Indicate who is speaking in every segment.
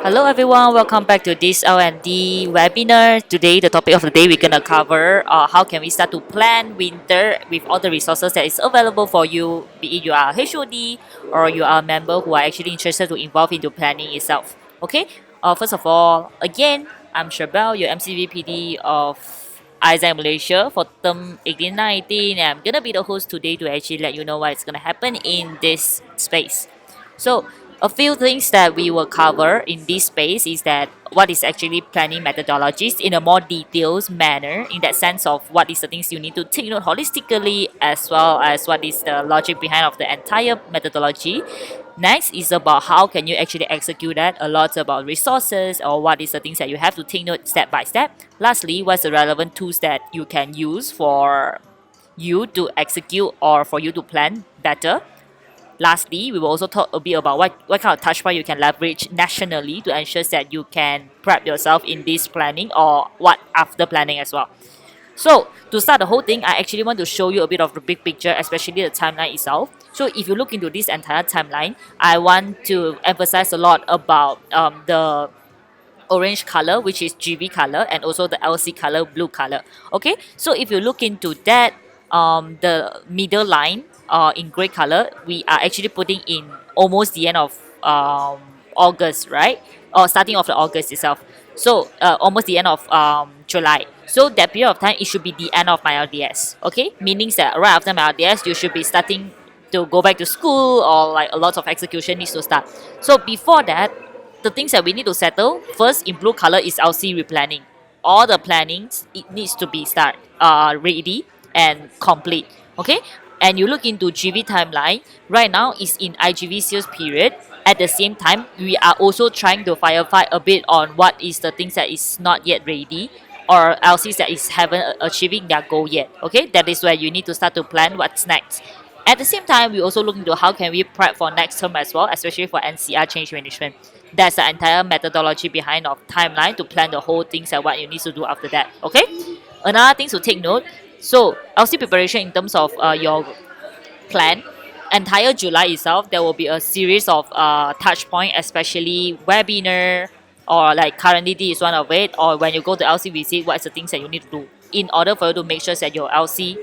Speaker 1: Hello everyone, welcome back to this L&D webinar. Today the topic of the day we're going to cover how can we start to plan winter with all the resources that is available for you, be it you are a HOD or you are a member who are actually interested to involve into planning itself. Okay, first of all, again, I'm Sherbelle, your MCVPD of ISAC Malaysia for term 18-19, and I'm going to be the host today to actually let you know what's going to happen in this space. So a few things that we will cover in this space is that what is actually planning methodologies in a more detailed manner, in that sense of what is the things you need to take note holistically, as well as what is the logic behind of the entire methodology. Next is about how can you actually execute that, a lot about resources or what is the things that you have to take note step by step. Lastly, what's the relevant tools that you can use for you to execute or for you to plan better. Lastly, we will also talk a bit about what kind of touchpoint you can leverage nationally to ensure that you can prep yourself in this planning or what after planning as well. So to start the whole thing, I actually want to show you a bit of the big picture, especially the timeline itself. So if you look into this entire timeline, I want to emphasize a lot about the orange color, which is GV color, and also the LC color, blue color. Okay, so if you look into that, the middle line in gray color, we are actually putting in almost the end of August, right? Or starting of the August itself. So almost the end of July. So that period of time, it should be the end of my LDS. Okay, meaning that right after my LDS, you should be starting to go back to school or like a lot of execution needs to start. So before that, the things that we need to settle first in blue color is LC replanning. All the plannings it needs to be ready and complete. Okay, and you look into GV timeline right now is in IGV sales period. At the same time, we are also trying to firefight a bit on what is the things that is not yet ready or LCs that is haven't achieving their goal yet. Okay, that is where you need to start to plan what's next. At the same time, we also look into how can we prep for next term as well, especially for NCR change management. That's the entire methodology behind of timeline to plan the whole things and what you need to do after that. Okay. Another thing to take note. So LC preparation in terms of your plan, entire July itself, there will be a series of touch point, especially webinar or like currently this is one of it. Or when you go to LC visit, what's the things that you need to do in order for you to make sure that your LC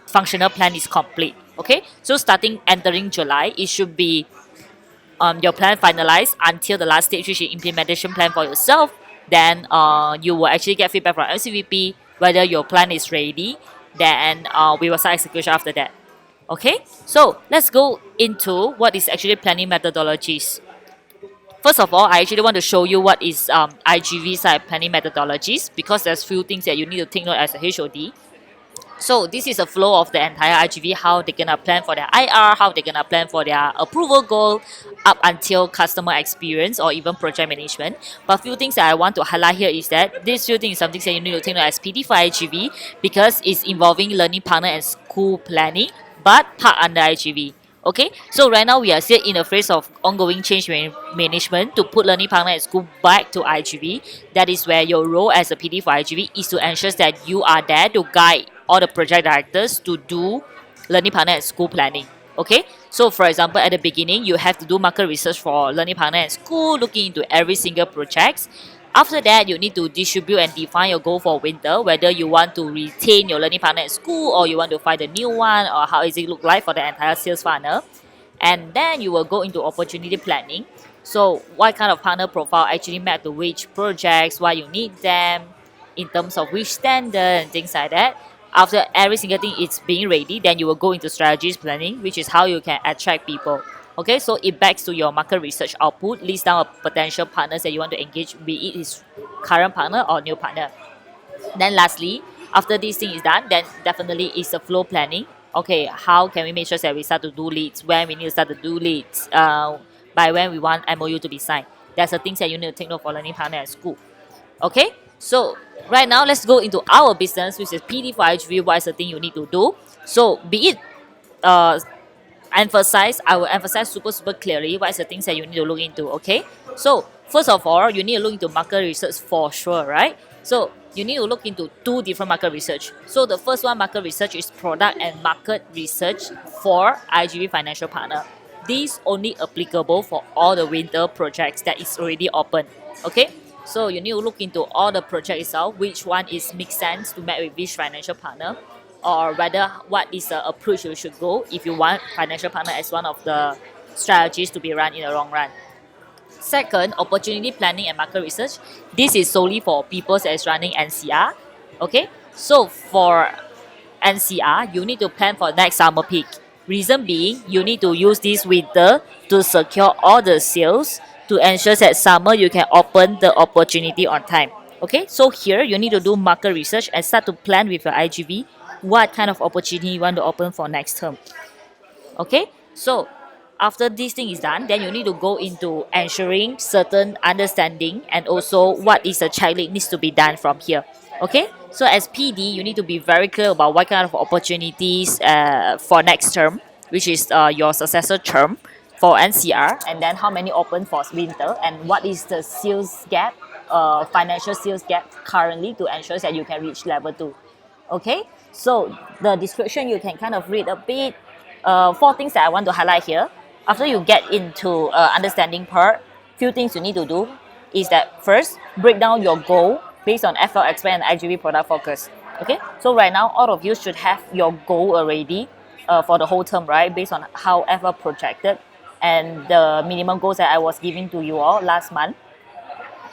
Speaker 1: functional plan is complete. Okay, so starting entering July, it should be your plan finalized until the last stage, which is implementation plan for yourself. Then you will actually get feedback from LCVP whether your plan is ready. Then we will start execution after that. Okay, so let's go into what is actually planning methodologies. First of all, I actually want to show you what is IGV side planning methodologies because there's few things that you need to take note as a HOD. So this is a flow of the entire IGV, how they're gonna plan for their IR, how they're gonna plan for their approval goal, up until customer experience or even project management. But few things that I want to highlight here is that this few things is something that you need to take note as PD4iGV because it's involving learning partner and school planning, but part under IGV. Okay, so right now we are still in a phase of ongoing change management to put learning partner and school back to IGV. That is where your role as a PD for IGV is to ensure that you are there to guide all the project directors to do learning partner and school planning. Okay, so for example, at the beginning, you have to do market research for learning partner and school, looking into every single project. After that, you need to distribute and define your goal for winter, whether you want to retain your learning partner at school or you want to find a new one or how does it look like for the entire sales funnel. And then you will go into opportunity planning. So what kind of partner profile actually map to which projects, why you need them, in terms of which standard and things like that. After every single thing is being ready, then you will go into strategies planning, which is how you can attract people. Okay, so it backs to your market research output, list down a potential partners that you want to engage, be it is current partner or new partner. Then lastly, after this thing is done, then definitely is the flow planning. Okay, how can we make sure that we start to do leads, when we need to start to do leads, by when we want MOU to be signed. That's the things that you need to take note for learning partner at school. Okay, so right now let's go into our business, which is PD4iGV. What is the thing you need to do? So be it I will emphasize super clearly what is the things that you need to look into. Okay, so first of all, you need to look into market research for sure, right? So you need to look into two different market research. So the first one, market research, is product and market research for IGV financial partner. This only applicable for all the winter projects that is already open. Okay, so you need to look into all the project itself, which one is make sense to match with which financial partner, or whether what is the approach you should go if you want financial partner as one of the strategies to be run in the long run. Second, opportunity planning and market research. This is solely for people that is running NCR. Okay, so for NCR, you need to plan for next summer peak. Reason being, you need to use this winter to secure all the sales to ensure that summer you can open the opportunity on time. Okay, so here you need to do market research and start to plan with your IGV what kind of opportunity you want to open for next term. Okay, so after this thing is done, then you need to go into ensuring certain understanding and also what is the checklist needs to be done from here. Okay, so as PD, you need to be very clear about what kind of opportunities for next term, which is your successor term for NCR, and then how many open for winter, and what is the sales gap, financial sales gap currently to ensure that you can reach level 2. Okay, so the description you can kind of read a bit. Four things that I want to highlight here. After you get into understanding part, few things you need to do is that first, break down your goal based on FL expand and IGV product focus. Okay, so right now all of you should have your goal already for the whole term, right? Based on how FL projected and the minimum goals that I was giving to you all last month.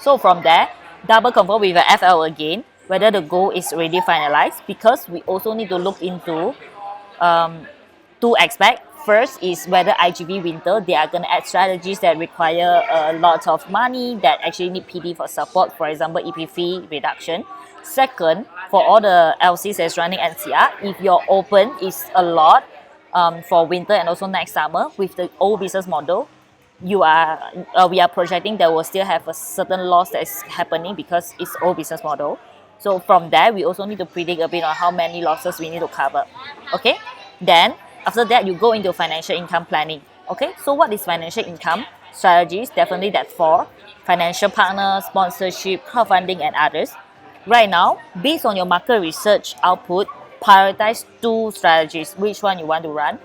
Speaker 1: So from there, double confirm with the FL again whether the goal is already finalized, because we also need to look into two aspects. First is whether IGV winter, they are going to add strategies that require a lot of money that actually need PD for support, for example, EP fee reduction. Second, for all the LCs that's running NCR, if your open is a lot for winter and also next summer with the old business model, we are projecting that will still have a certain loss that is happening because it's old business model. So from there, we also need to predict a bit on how many losses we need to cover. Okay, then after that, you go into financial income planning. Okay, so what is financial income strategies? Definitely that for financial partners, sponsorship, crowdfunding, and others. Right now, based on your market research output, prioritize two strategies. Which one you want to run?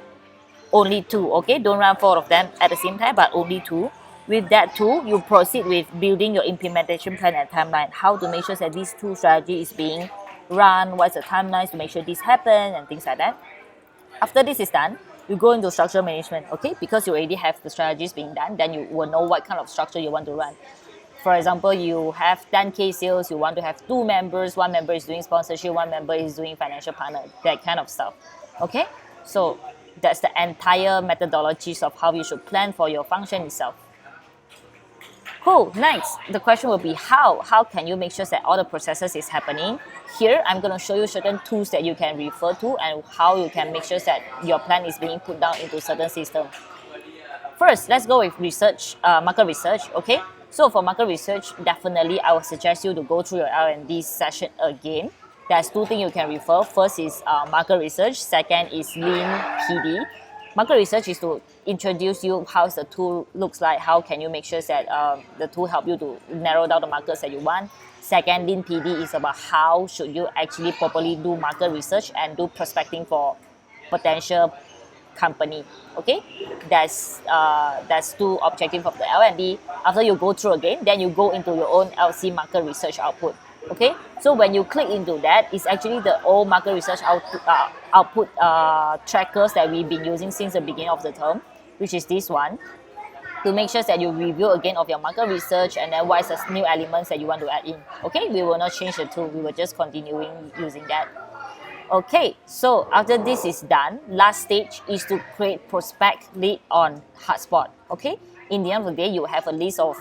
Speaker 1: Only two. Okay, don't run four of them at the same time, but only two. With that two, you proceed with building your implementation plan and timeline. How to make sure that these two strategies is being run, what's the timeline to make sure this happen, and things like that. After this is done, you go into structure management, okay? Because you already have the strategies being done, then you will know what kind of structure you want to run. For example, you have 10K sales, you want to have two members, one member is doing sponsorship, one member is doing financial partner, that kind of stuff, okay? So that's the entire methodologies of how you should plan for your function itself. Cool, nice. The question will be how? How can you make sure that all the processes is happening? Here, I'm going to show you certain tools that you can refer to and how you can make sure that your plan is being put down into certain system. First, let's go with research, market research, okay? So for market research, definitely I would suggest you to go through your L&D session again. There's two things you can refer. First is market research. Second is Lean PD. Market research is to introduce you how the tool looks like, how can you make sure that the tool help you to narrow down the markets that you want. Second, Lean PD is about how should you actually properly do market research and do prospecting for potential company. Okay, that's two objectives of the L&D. After you go through again, then you go into your own LC market research output. Okay, so when you click into that, it's actually the old market research output trackers that we've been using since the beginning of the term, which is this one, to make sure that you review again of your market research and then what is the new elements that you want to add in. Okay, we will not change the tool, we will just continuing using that. Okay, so after this is done, last stage is to create prospect lead on HubSpot. Okay, in the end of the day, you have a list of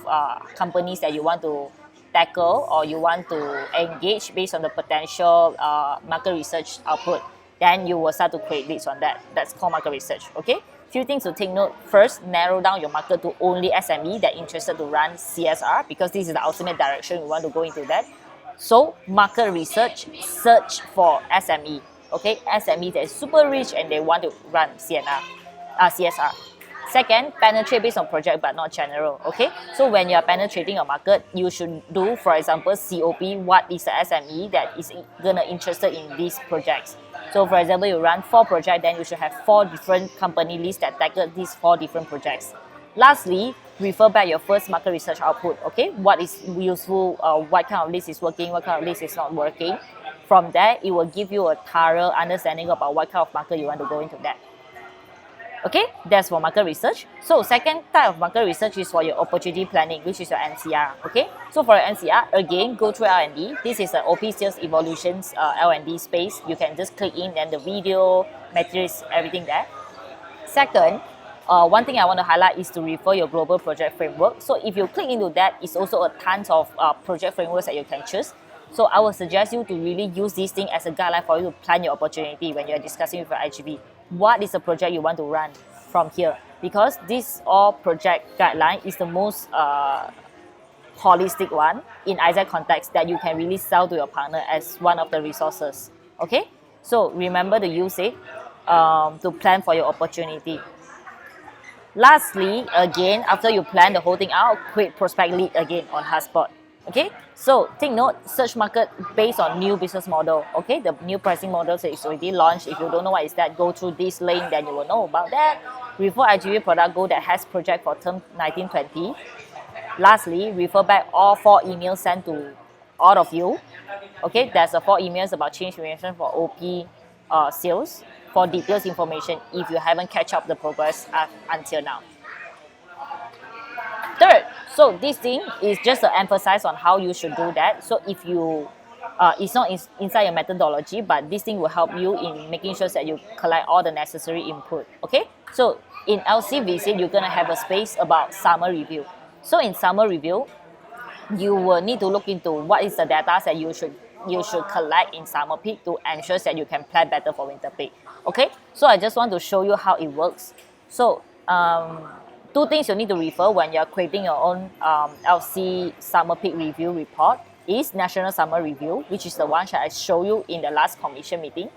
Speaker 1: companies that you want to tackle or you want to engage based on the potential market research output. Then you will start to create leads on that. That's called market research. Okay, few things to take note. First, narrow down your market to only SME that interested to run CSR, because this is the ultimate direction we want to go into that. So market research, search for SME. Okay, SME that is super rich and they want to run CSR. Second, penetrate based on project but not general. Okay, so when you are penetrating a market, you should do, for example, COP. What is the SME that is gonna interested in these projects? So for example, you run 4 projects, then you should have 4 different company lists that tackle these 4 different projects. Lastly, refer back your first market research output. Okay, what is useful, what kind of list is working, what kind of list is not working. From there, it will give you a thorough understanding about what kind of market you want to go into that. Okay, that's for market research. So second type of market research is for your opportunity planning, which is your NCR. Okay, so for your NCR, again, go through L&D. This is the OP Sales Evolutions L&D space. You can just click in and the video, materials, everything there. Second, one thing I want to highlight is to refer your global project framework. So if you click into that, it's also a tons of project frameworks that you can choose. So I would suggest you to really use this thing as a guideline for you to plan your opportunity when you're discussing with your IGV. What is the project you want to run from here? Because this all project guideline is the most holistic one in Isaac context that you can really sell to your partner as one of the resources. Okay, so remember to use it to plan for your opportunity. Lastly, again, after you plan the whole thing out, create prospect lead again on HubSpot. Okay, so take note, search market based on new business model. Okay, the new pricing model is already launched. If you don't know what is that, go through this link, then you will know about that. Refer IGV product goal that has project for term 1920. Lastly, refer back all 4 emails sent to all of you. Okay, there's 4 emails about change information for OP sales for details information if you haven't catch up the progress until now. Third, so this thing is just to emphasize on how you should do that. So if you, it's not inside your methodology, but this thing will help you in making sure that you collect all the necessary input. Okay, so in LC visit, you're gonna have a space about summer review. So in summer review, you will need to look into what is the data that you should collect in summer peak to ensure that you can plan better for winter peak. Okay, so I just want to show you how it works. So 2 things you need to refer when you're creating your own LC summer peak review report is National Summer Review, which is the one that I show you in the last commission meeting,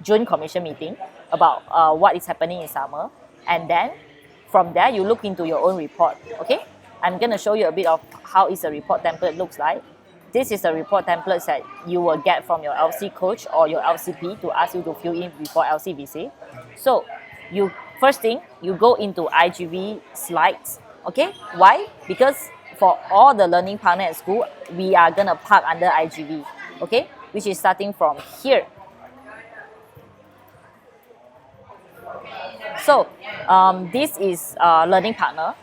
Speaker 1: June commission meeting about what is happening in summer. And then from there, you look into your own report. Okay, I'm going to show you a bit of how is the report template looks like. This is the report template that you will get from your LC coach or your LCP to ask you to fill in before LC visit. So first thing, you go into IGV slides. Okay, why? Because for all the learning partner at school, we are gonna park under IGV. Okay, which is starting from here. So this is learning partner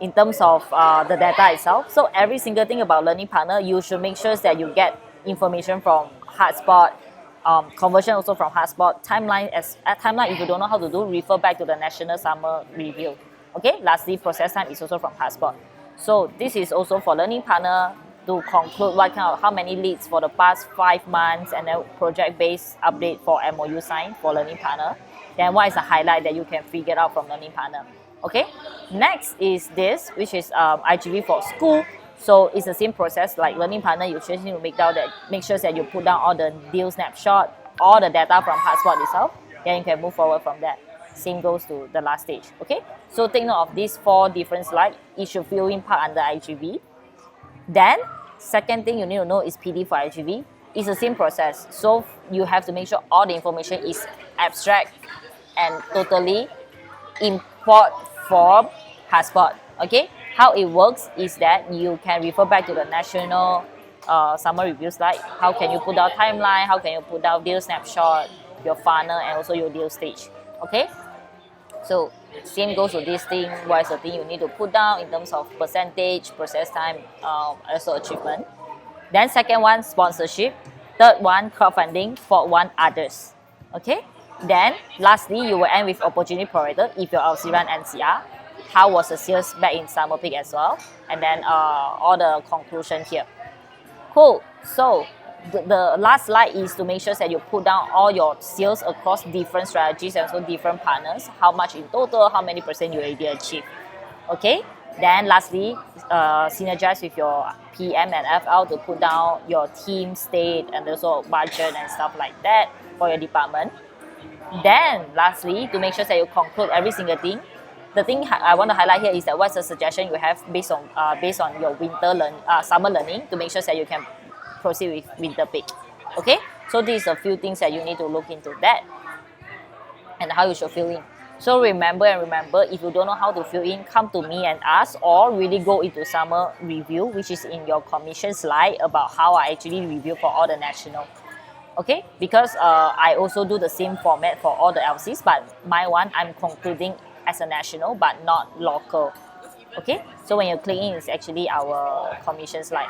Speaker 1: in terms of the data itself. So every single thing about learning partner, you should make sure that you get information from HubSpot, conversion also from HubSpot, timeline. Timeline, if you don't know how to do, refer back to the National Summer Review. Okay, lastly, process time is also from HubSpot. So this is also for learning partner to conclude how many leads for the past 5 months, and then project-based update for MOU sign for learning partner. Then what is the highlight that you can figure out from learning partner? Okay, next is this, which is IGV for school. So it's the same process like learning partner. You just need to make sure that you put down all the deal snapshot, all the data from HubSpot itself. Then you can move forward from that. Same goes to the last stage. Okay, so take note of these 4 different slides. It should fill in part under IGV. Then second thing you need to know is PD4iGV. It's the same process. So you have to make sure all the information is abstract and totally import from HubSpot. Okay, how it works is that you can refer back to the National Summer Review slide. How can you put down timeline? How can you put down deal snapshot, your funnel, and also your deal stage? Okay, so same goes with this thing. What is the thing you need to put down in terms of percentage, process time, also achievement. Then second one, sponsorship. Third one, crowdfunding. Fourth one, others. Okay. Then lastly, you will end with opportunity provider if your LC run NCR. How was the sales back in summer peak as well? And then all the conclusion here. Cool. So the last slide is to make sure that you put down all your sales across different strategies and also different partners. How much in total, how many % you already achieved. Okay. Then lastly, synergize with your PM and FL to put down your team state and also budget and stuff like that for your department. Then lastly, to make sure that you conclude every single thing, the thing I want to highlight here is that what's the suggestion you have based on your summer learning to make sure that you can proceed with winter peak. Okay, So these are a few things that you need to look into that and how you should fill in. So remember, if you don't know how to fill in, come to me and ask, or really go into summer review, which is in your commission slide about how I actually review for all the national. Okay, because I also do the same format for all the LCs, but my one I'm concluding as a national but not local. Okay, so when you click in, it's actually our commission slide,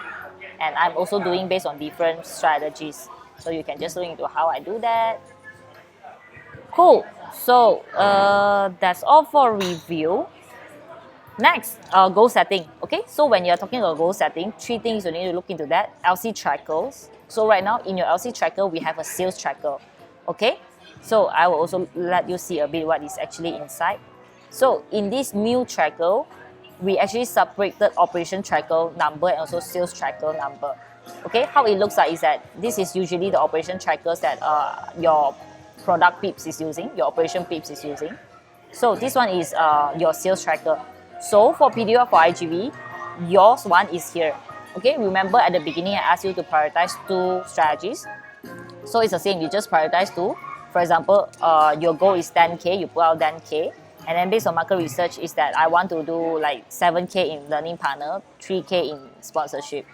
Speaker 1: and I'm also doing based on different strategies, so you can just look into how I do that. Cool. So that's all for review. Next, goal setting. Okay, so when you're talking about goal setting, 3 things you need to look into that. LC trackers. So right now in your LC tracker, we have a sales tracker. Okay, so I will also let you see a bit what is actually inside. So in this new tracker, we actually separated operation tracker number and also sales tracker number. Okay, how it looks like is that this is usually the operation trackers that your product pips is using, your operation pips is using. So this one is your sales tracker. So for PD4iGV, yours one is here. Okay, remember at the beginning I asked you to prioritize 2 strategies. So it's the same, you just prioritize 2. For example, your goal is 10K, you put out 10K. And then based on market research is that I want to do like 7K in learning partner, 3K in sponsorship.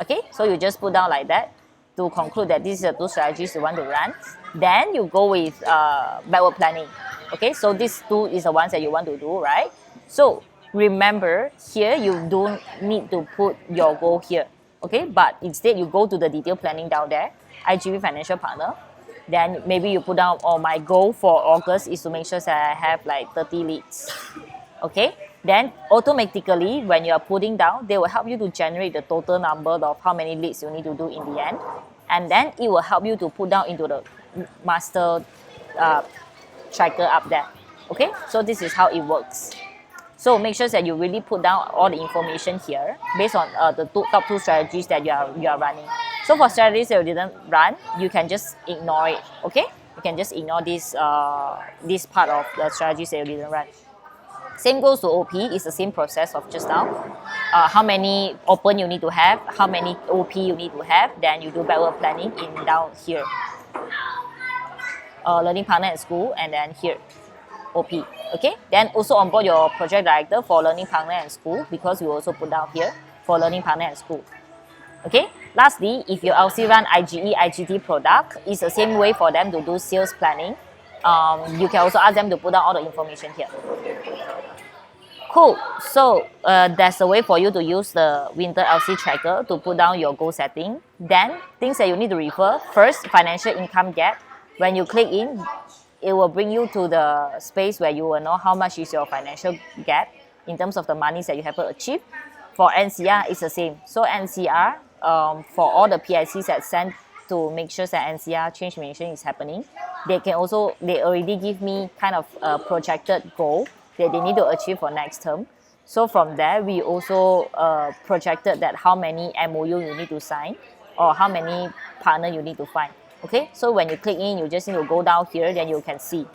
Speaker 1: Okay, so you just put down like that to conclude that these are 2 strategies you want to run. Then you go with backward planning. Okay, so these 2 is the ones that you want to do, right? So remember, here you don't need to put your goal here. Okay, but instead you go to the detailed planning down there, IGV financial partner. Then maybe you put down, oh, my goal for August is to make sure that I have like 30 leads. Okay, then automatically when you are putting down, they will help you to generate the total number of how many leads you need to do in the end. And then it will help you to put down into the master tracker up there. Okay, so this is how it works. So make sure that you really put down all the information here based on the top 2 strategies that you are running. So for strategies that you didn't run, you can just ignore it. Okay, you can just ignore this part of the strategies that you didn't run. Same goes to OP. It's the same process of just now. How many open you need to have, how many OP you need to have, then you do backward planning in down here. Learning partner at school, and then here, OP. Okay, then also onboard your project director for learning partner and school, because you also put down here for learning partner and school. Okay, lastly, if you LC run IGE, IGT product, it's the same way for them to do sales planning. You can also ask them to put down all the information here. Cool, so that's the way for you to use the winter LC tracker to put down your goal setting. Then things that you need to refer, first, financial income gap. When you click in, it will bring you to the space where you will know how much is your financial gap in terms of the monies that you have achieved. For NCR, it's the same. So NCR, for all the PICs that sent to make sure that NCR change management is happening, they already give me kind of a projected goal that they need to achieve for next term. So from there, we also projected that how many MOU you need to sign or how many partner you need to find. Okay, so when you click in, you just need to go down here, then you can see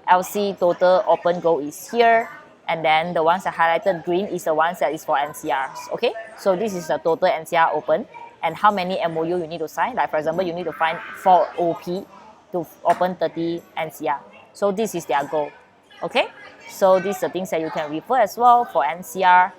Speaker 1: LC total open goal is here, and then the ones that highlighted green is the ones that is for NCRs. Okay, so this is the total NCR open, and how many MOU you need to sign. Like for example, you need to find 4 OP to open 30 NCR. So this is their goal. Okay, so these are things that you can refer as well for NCR.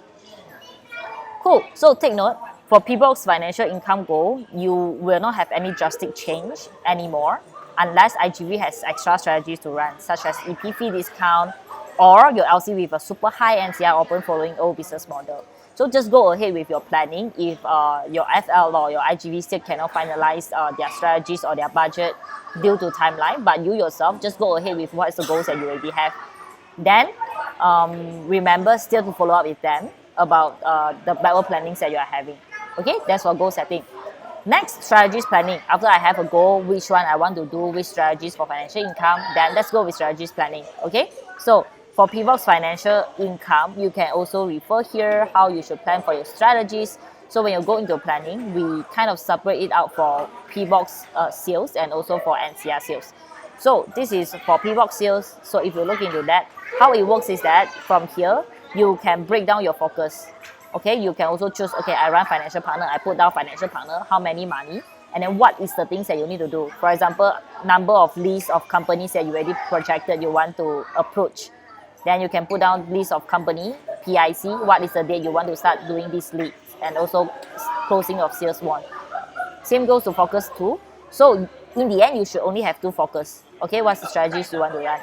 Speaker 1: Cool, so take note. For people's financial income goal, you will not have any drastic change anymore unless IGV has extra strategies to run, such as EP fee discount or your LC with a super high NCR open following old business model. So just go ahead with your planning. If your FL or your IGV still cannot finalize their strategies or their budget due to timeline, but you yourself just go ahead with what's the goals that you already have. Then remember still to follow up with them about the backward plannings that you are having. Okay, that's for goal setting. Next, strategies planning. After I have a goal, which one I want to do, which strategies for financial income, then let's go with strategies planning. Okay, so for Pivot's financial income, you can also refer here how you should plan for your strategies. So when you go into planning, we kind of separate it out for Pivot's sales and also for NCR sales. So this is for Pivot sales. So if you look into that, how it works is that from here, you can break down your focus. Okay, you can also choose, okay, I run financial partner, I put down financial partner, how many money, And then what is the things that you need to do? For example, number of lists of companies that you already projected you want to approach. Then you can put down list of company, PIC, what is the date you want to start doing these leads, and also closing of sales one. Same goes to focus 2. So in the end, you should only have 2 focus. Okay, what's the strategies you want to run?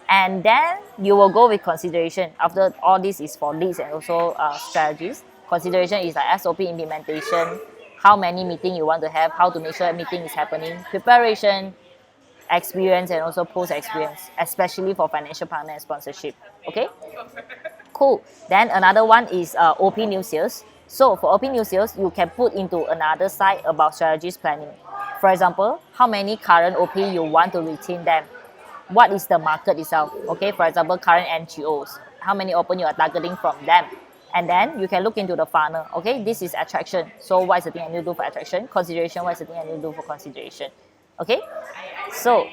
Speaker 1: And then you will go with consideration. After all this is for leads and also strategies. Consideration is like SOP implementation, how many meetings you want to have, how to make sure meeting is happening, preparation, experience, and also post-experience, especially for financial partner and sponsorship. Okay? Cool. Then another one is OP new sales. So for OP new sales, you can put into another side about strategies planning. For example, how many current OP you want to retain them? What is the market itself? Okay, for example, current NGOs. How many open you are targeting from them? And then you can look into the funnel. Okay, this is attraction. So what is the thing I need to do for attraction? Consideration, what is the thing I need to do for consideration? Okay, so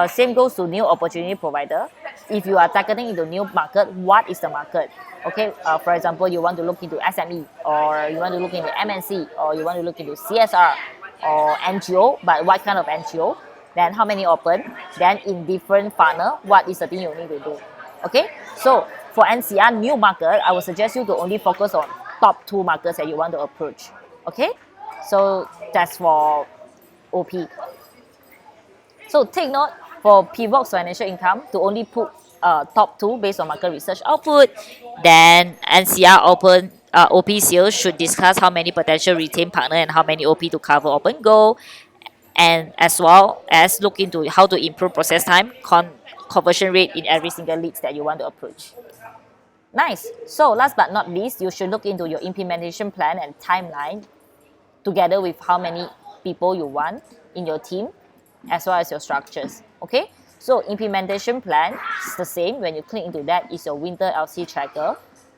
Speaker 1: same goes to new opportunity provider. If you are targeting into new market, what is the market? Okay, for example, you want to look into SME, or you want to look into MNC, or you want to look into CSR or NGO, but what kind of NGO? Then how many open? Then in different funnel, what is the thing you need to do? Okay, so for NCR new market, I would suggest you to only focus on top 2 markets that you want to approach. Okay, so that's for OP. So take note for PVOX financial income to only put top 2 based on market research output. Then NCR open OP sales should discuss how many potential retained partner and how many OP to cover open goal, and as well as look into how to improve process time, conversion rate in every single leads that you want to approach. Nice. So last but not least, you should look into your implementation plan and timeline together with how many people you want in your team as well as your structures. Okay, so implementation plan is the same. When you click into that, is your winter LC tracker.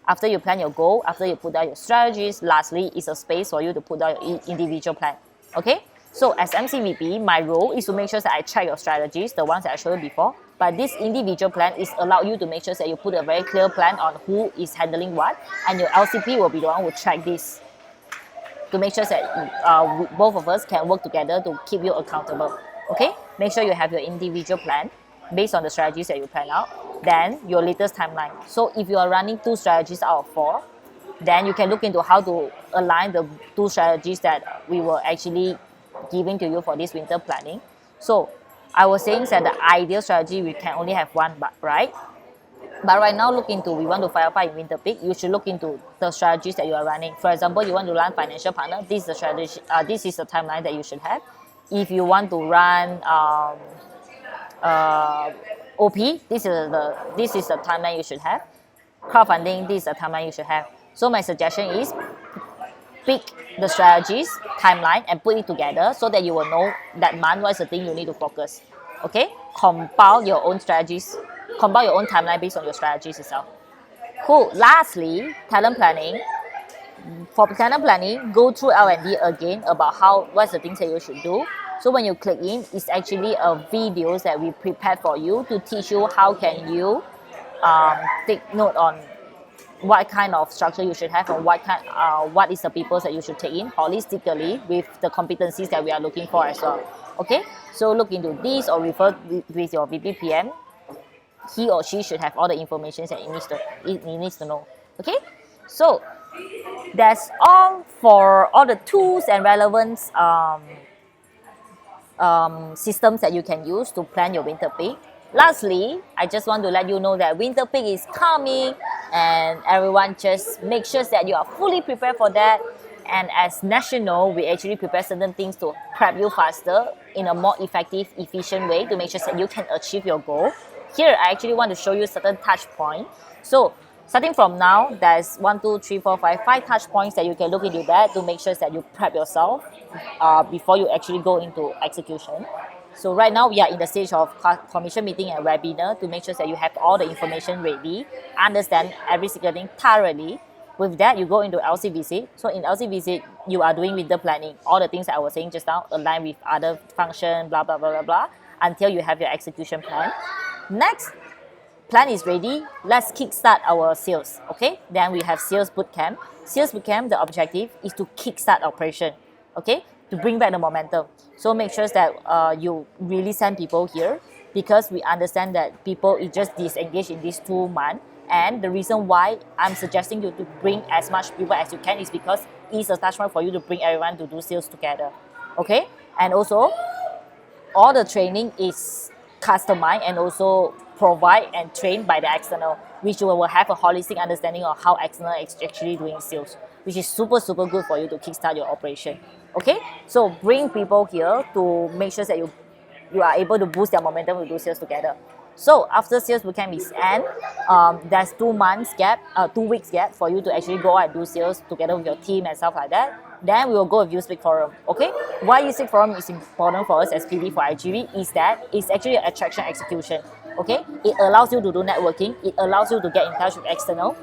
Speaker 1: After you plan your goal, after you put down your strategies, lastly is a space for you to put down your individual plan. Okay, so as MCVP, my role is to make sure that I track your strategies, the ones that I showed you before, but this individual plan is allow you to make sure that you put a very clear plan on who is handling what, and your LCP will be the one who track this to make sure that both of us can work together to keep you accountable. Okay, make sure you have your individual plan based on the strategies that you plan out, then your latest timeline. So if you are running 2 strategies out of 4, then you can look into how to align the 2 strategies that we were actually giving to you for this winter planning. So I was saying that the ideal strategy we can only have 1, right? But right now, look into, we want to firefight in winter peak, you should look into the strategies that you are running. For example, you want to run financial partner, this is the strategy, this is the timeline that you should have. If you want to run OP, this is the timeline you should have. Crowdfunding, this is the timeline you should have. So my suggestion is pick the strategies, timeline, and put it together so that you will know that month what is the thing you need to focus. Okay, compile your own strategies, compile your own timeline based on your strategies itself. Cool. Lastly, talent planning. For talent planning, go through L&D again about what's the things that you should do. So when you click in, it's actually a videos that we prepared for you to teach you how can you take note on what kind of structure you should have and what is the people that you should take in holistically with the competencies that we are looking for as well. Okay, so look into this or refer with your VPPM. He or she should have all the information that he needs to know. Okay, so that's all for all the tools and relevance systems that you can use to plan your winter peak. Lastly, I just want to let you know that winter peak is coming, and everyone just make sure that you are fully prepared for that. And as national, we actually prepare certain things to prep you faster in a more effective, efficient way to make sure that you can achieve your goal. Here, I actually want to show you certain touch points. So starting from now, there's 1, 2, 3, 4, 5 touch points that you can look into that to make sure that you prep yourself before you actually go into execution. So right now, we are in the stage of commission meeting and webinar to make sure that you have all the information ready, understand every single thing thoroughly. With that, you go into LC visit. So in LC visit, you are doing winter planning. All the things that I was saying just now align with other function, blah, blah, blah, blah, blah, until you have your execution plan. Next, plan is ready. Let's kickstart our sales. Okay, then we have sales bootcamp. Sales bootcamp, the objective is to kickstart operation. Okay, to bring back the momentum. So make sure that you really send people here, because we understand that people is just disengaged in these 2 months. And the reason why I'm suggesting you to bring as much people as you can is because it's a touch point for you to bring everyone to do sales together. Okay? And also, all the training is customized and also provide and trained by the external, which you will have a holistic understanding of how external is actually doing sales, which is super good for you to kickstart your operation. Okay, so bring people here to make sure that you are able to boost their momentum to do sales together. So after sales bootcamp is end, there's 2 months gap, 2 weeks gap for you to actually go out and do sales together with your team and stuff like that. Then we will go with Uspeak Forum. Okay, why Uspeak Forum is important for us as PD4iGV is that it's actually an attraction execution. Okay, it allows you to do networking. It allows you to get in touch with external.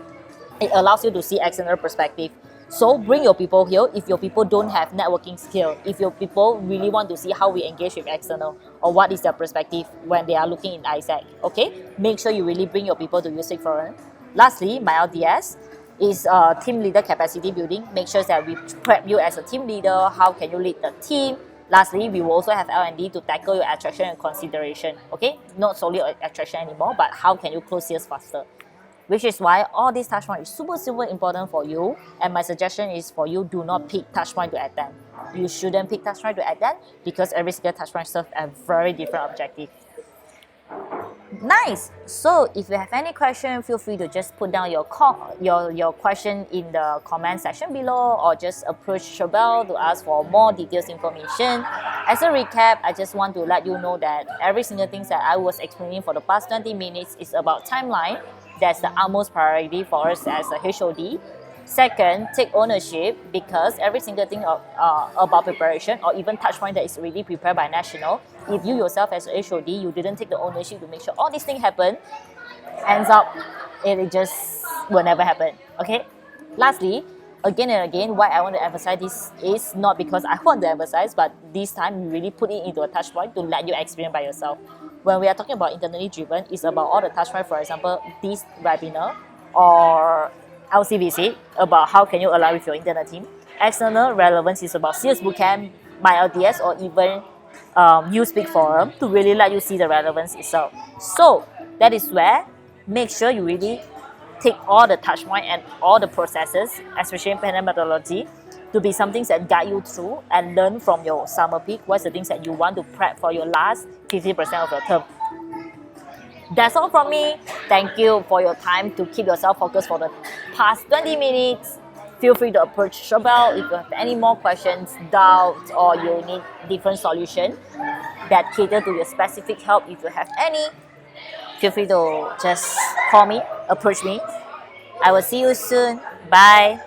Speaker 1: It allows you to see external perspective. So bring your people here if your people don't have networking skill, if your people really want to see how we engage with external or what is their perspective when they are looking in ISAC. Okay, make sure you really bring your people to Uspeak Forum. Lastly, my LDS is team leader capacity building. Make sure that we prep you as a team leader. How can you lead the team? Lastly, we will also have L&D to tackle your attraction and consideration. Okay, not solely attraction anymore, but how can you close sales faster? Which is why all these touchpoints is super important for you. And my suggestion is for you, do not pick touchpoint to attend. You shouldn't pick touchpoint to attend because every single touchpoint serves a very different objective. Nice. So if you have any question, feel free to just put down your question in the comment section below, or just approach Sherbelle to ask for more details information. As a recap, I just want to let you know that every single thing that I was explaining for the past 20 minutes is about timeline. That's the utmost priority for us as a HOD. Second, take ownership, because every single thing about preparation or even touchpoint that is already prepared by national, if you yourself as a HOD, you didn't take the ownership to make sure all these things happen, ends up it just will never happen. Okay. Lastly, again and again, why I want to emphasize this is not because I want to emphasize, but this time we really put it into a touchpoint to let you experience by yourself. When we are talking about internally driven, it's about all the touchpoint. For example, this webinar or LCVC about how can you align with your internal team. External relevance is about CS Bootcamp, my LDS, or even Uspeak Forum to really let you see the relevance itself. So that is where make sure you really take all the touch point and all the processes, especially in panel methodology, to be something that guide you through and learn from your summer peak. What's the things that you want to prep for your last 50% of your term. That's all from me. Thank you for your time to keep yourself focused for the past 20 minutes. Feel free to approach Sherbelle if you have any more questions, doubts, or you need different solution that cater to your specific help. If you have any, feel free to just call me, approach me. I will see you soon. Bye.